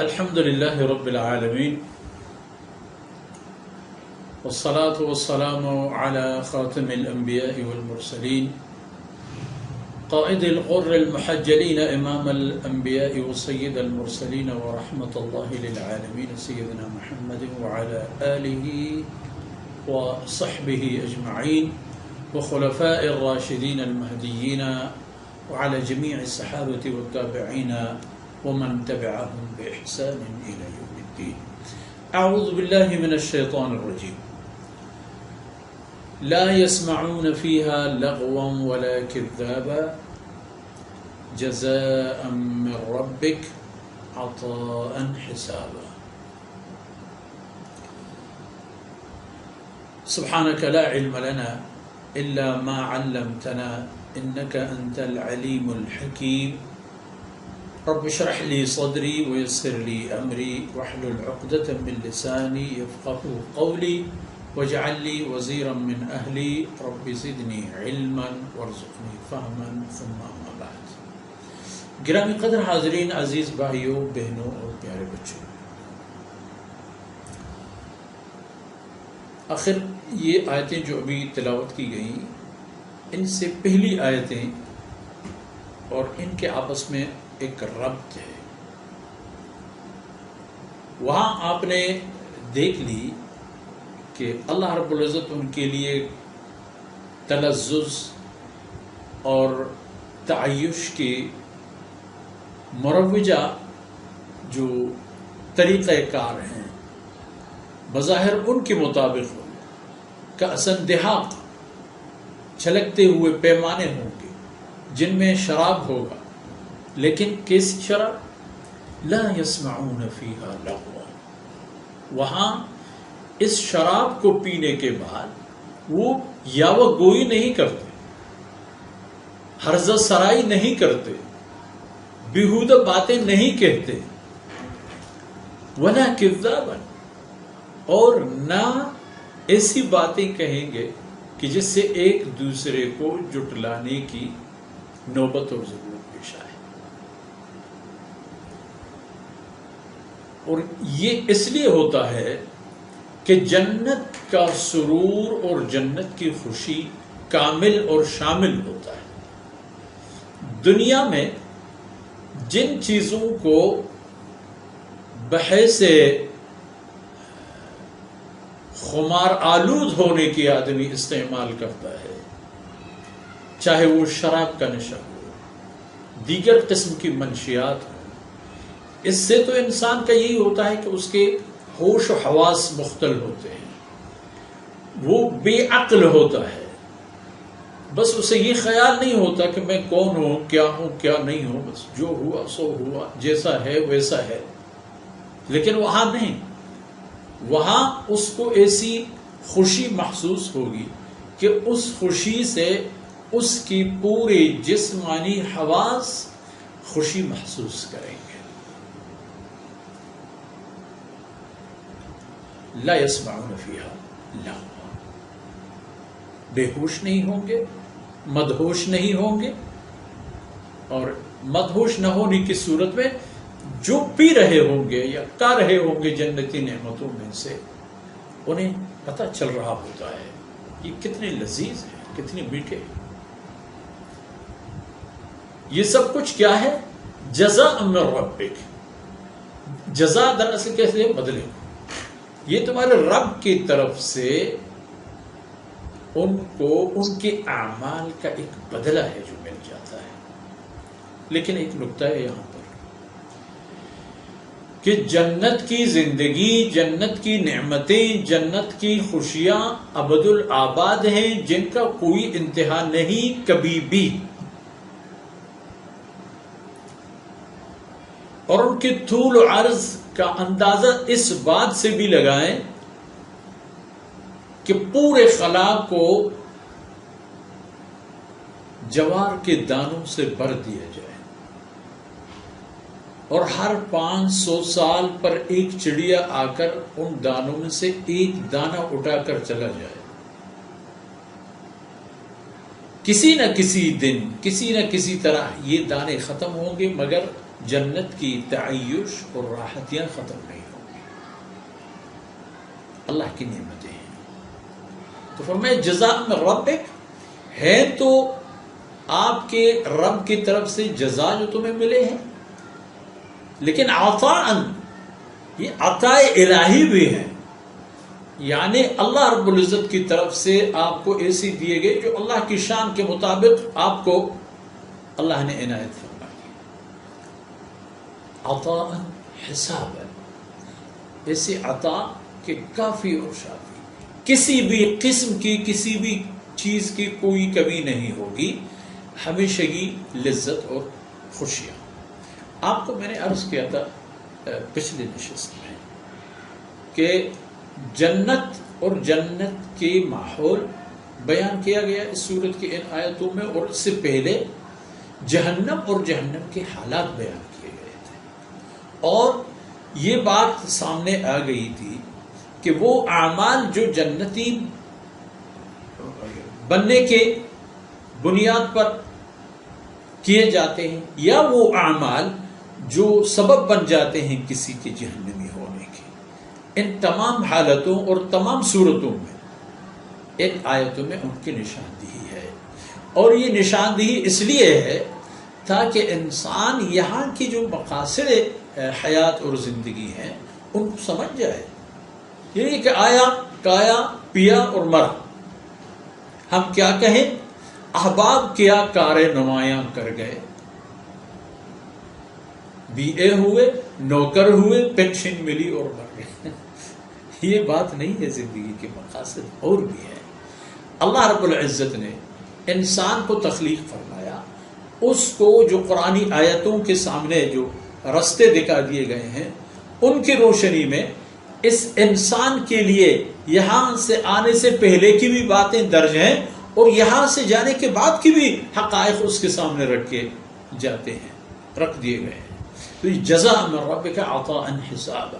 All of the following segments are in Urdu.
الحمد لله رب العالمين والصلاة والسلام على خاتم الأنبياء والمرسلين قائد الغر المحجلين إمام الأنبياء وسيد المرسلين ورحمة الله للعالمين سيدنا محمد وعلى آله وصحبه أجمعين وخلفاء الراشدين المهديين وعلى جميع الصحابة والتابعين ومن تبعهم بإحسان إلى يوم الدين. أعوذ بالله من الشيطان الرجيم. لا يسمعون فيها لغوا ولا كذابا جزاء من ربك عطاء حسابا. سبحانك لا علم لنا إلا ما علمتنا إنك أنت العليم الحكيم. رب اشرح لي صدري ويسر لي أمري واحلل عقدة من لساني يفقهوا قولي واجعل لي وزيرا من أهلي رب زدني علما وارزقني فهما ثم أما بعد. گرامی قدر حاضرین، عزیز بھائیوں، بہنوں اور پیارے بچوں، آخر یہ آیتیں جو ابھی تلاوت کی گئیں، ان سے پہلی آیتیں اور ان کے آپس میں ایک ربط ہے. وہاں آپ نے دیکھ لی کہ اللہ رب العزت ان کے لیے تلذذ اور تعیش کے مروجہ جو طریقہ کار ہیں بظاہر ان کے مطابق کا اسندحاق چھلکتے ہوئے پیمانے ہوں گے جن میں شراب ہوگا، لیکن کیسی شراب؟ لا يسمعون فيها لغوا. وہاں اس شراب کو پینے کے بعد وہ یاوہ گوئی نہیں کرتے، ہرزہ سرائی نہیں کرتے، بیہودہ باتیں نہیں کہتے، ولا کذابا، اور نہ ایسی باتیں کہیں گے کہ جس سے ایک دوسرے کو جٹلانے کی نوبت اور ضرورت پیش آئے. اور یہ اس لیے ہوتا ہے کہ جنت کا سرور اور جنت کی خوشی کامل اور شامل ہوتا ہے. دنیا میں جن چیزوں کو بحیث خمار آلود ہونے کی آدمی استعمال کرتا ہے، چاہے وہ شراب کا نشہ ہو، دیگر قسم کی منشیات ہو، اس سے تو انسان کا یہی ہوتا ہے کہ اس کے ہوش و حواس مختل ہوتے ہیں، وہ بے عقل ہوتا ہے. بس اسے یہ خیال نہیں ہوتا کہ میں کون ہوں کیا نہیں ہوں، بس جو ہوا سو ہوا، جیسا ہے ویسا ہے. لیکن وہاں نہیں، وہاں اس کو ایسی خوشی محسوس ہوگی کہ اس خوشی سے اس کی پورے جسمانی حواس خوشی محسوس کریں گے. لا يسمعون فيها لغوا، بے ہوش نہیں ہوں گے، مدہوش نہیں ہوں گے. اور مدہوش نہ ہونے کی صورت میں جو پی رہے ہوں گے یا کھا رہے ہوں گے جنتی نعمتوں میں سے، انہیں پتہ چل رہا ہوتا ہے یہ کتنے لذیذ ہیں، کتنے میٹھے ہیں. یہ سب کچھ کیا ہے؟ جزاء من ربک. جزا دراصل کیسے؟ بدلے. یہ تمہارے رب کی طرف سے ان کو ان کے اعمال کا ایک بدلہ ہے جو مل جاتا ہے. لیکن ایک نکتہ ہے یہاں پر کہ جنت کی زندگی، جنت کی نعمتیں، جنت کی خوشیاں ابد الآباد ہیں، جن کا کوئی انتہا نہیں کبھی بھی. اور ان کے طول و عرض کا اندازہ اس بات سے بھی لگائیں کہ پورے خلا کو جوار کے دانوں سے بھر دیا جائے اور ہر 500 سال پر ایک چڑیا آ کر ان دانوں میں سے ایک دانہ اٹھا کر چلا جائے. کسی نہ کسی دن کسی نہ کسی طرح یہ دانے ختم ہوں گے، مگر جنت کی تعیش اور راحتیاں ختم نہیں ہوں گی۔ اللہ کی نعمتیں ہیں۔ تو فرمایا جزاء من ربک، ہے تو آپ کے رب کی طرف سے جزا جو تمہیں ملے ہیں، لیکن عطاء، یہ عطاء الہی بھی ہے، یعنی اللہ رب العزت کی طرف سے آپ کو ایسی دیے گئے جو اللہ کی شان کے مطابق آپ کو اللہ نے عنایت فرمائی، عطاء حسابا، ایسی عطا کہ کافی اور شافی، کسی بھی قسم کی کسی بھی چیز کی کوئی کمی نہیں ہوگی، ہمیشگی لذت اور خوشیاں۔ آپ کو میں نے عرض کیا تھا پچھلے نشست میں کہ جنت اور جنت کے ماحول بیان کیا گیا اس سورت کی ان آیتوں میں، اور اس سے پہلے جہنم اور جہنم کے حالات بیان کیے گئے تھے، اور یہ بات سامنے آ گئی تھی کہ وہ اعمال جو جنتی بننے کے بنیاد پر کیے جاتے ہیں، یا وہ اعمال جو سبب بن جاتے ہیں کسی کے جہنمی ہونے کے، ان تمام حالتوں اور تمام صورتوں میں ان آیتوں میں ان کی نشاندہی ہے۔ اور یہ نشاندہی اس لیے ہے تاکہ انسان یہاں کی جو مقاصد حیات اور زندگی ہیں ان کو سمجھ جائے، یعنی کہ آیا کایا پیا اور مرا، ہم کیا کہیں، احباب کیا کار نمایاں کر گئے، بی اے ہوئے، نوکر ہوئے، پینشن ملی اور مر گئے۔ یہ بات نہیں ہے، زندگی کے مقاصد اور بھی ہے۔ اللہ رب العزت نے انسان کو تخلیق فرمایا، اس کو جو قرآنی آیتوں کے سامنے جو رستے دکھا دیے گئے ہیں ان کی روشنی میں اس انسان کے لیے یہاں سے آنے سے پہلے کی بھی باتیں درج ہیں، اور یہاں سے جانے کے بعد کی بھی حقائق اس کے سامنے رکھے جاتے ہیں، رکھ دیے گئے ہیں۔ تو یہ جزاء من ربک عطاء حسابا،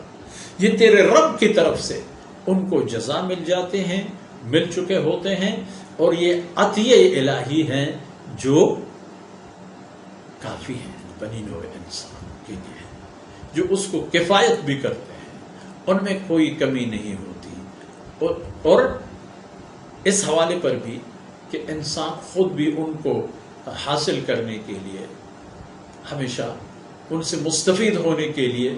یہ تیرے رب کی طرف سے ان کو جزا مل جاتے ہیں، مل چکے ہوتے ہیں، اور یہ عطیہ الہی ہیں جو کافی ہیں بنی نوع انسان کے لیے، جو اس کو کفایت بھی کرتے ہیں، ان میں کوئی کمی نہیں ہوتی۔ اور اس حوالے پر بھی کہ انسان خود بھی ان کو حاصل کرنے کے لیے ہمیشہ، ان سے مستفید ہونے کے لیے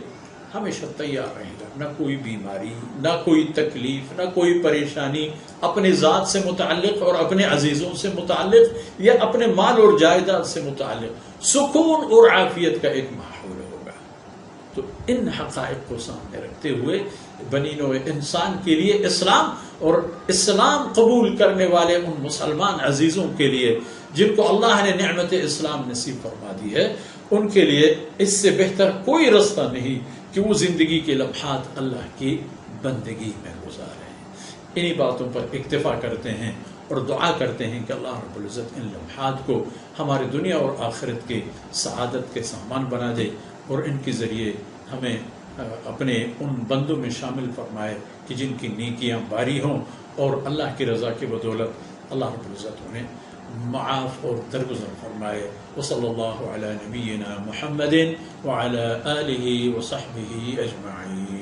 ہمیشہ تیار رہے گا، نہ کوئی بیماری، نہ کوئی تکلیف، نہ کوئی پریشانی اپنے ذات سے متعلق اور اپنے عزیزوں سے متعلق یا اپنے مال اور جائیداد سے متعلق، سکون اور عافیت کا ایک ماحول ہوگا۔ تو ان حقائق کو سامنے رکھتے ہوئے بنی نوع انسان کے لیے اسلام اور اسلام قبول کرنے والے ان مسلمان عزیزوں کے لیے جن کو اللہ نے نعمت اسلام نصیب فرما دی ہے، ان کے لیے اس سے بہتر کوئی رستہ نہیں کہ وہ زندگی کے لمحات اللہ کی بندگی میں گزاریں۔ انہی باتوں پر اکتفا کرتے ہیں اور دعا کرتے ہیں کہ اللہ رب العزت ان لمحات کو ہمارے دنیا اور آخرت کے سعادت کے سامان بنا دے، اور ان کے ذریعے ہمیں اپنے ان بندوں میں شامل فرمائے کہ جن کی نیکیاں باری ہوں، اور اللہ کی رضا کی بدولت اللہ رب العزت انہیں معاف اور درگزر فرمائے۔ وصلی اللہ علی نبینا محمد وعلی آلہ وصحبہ اجمعین۔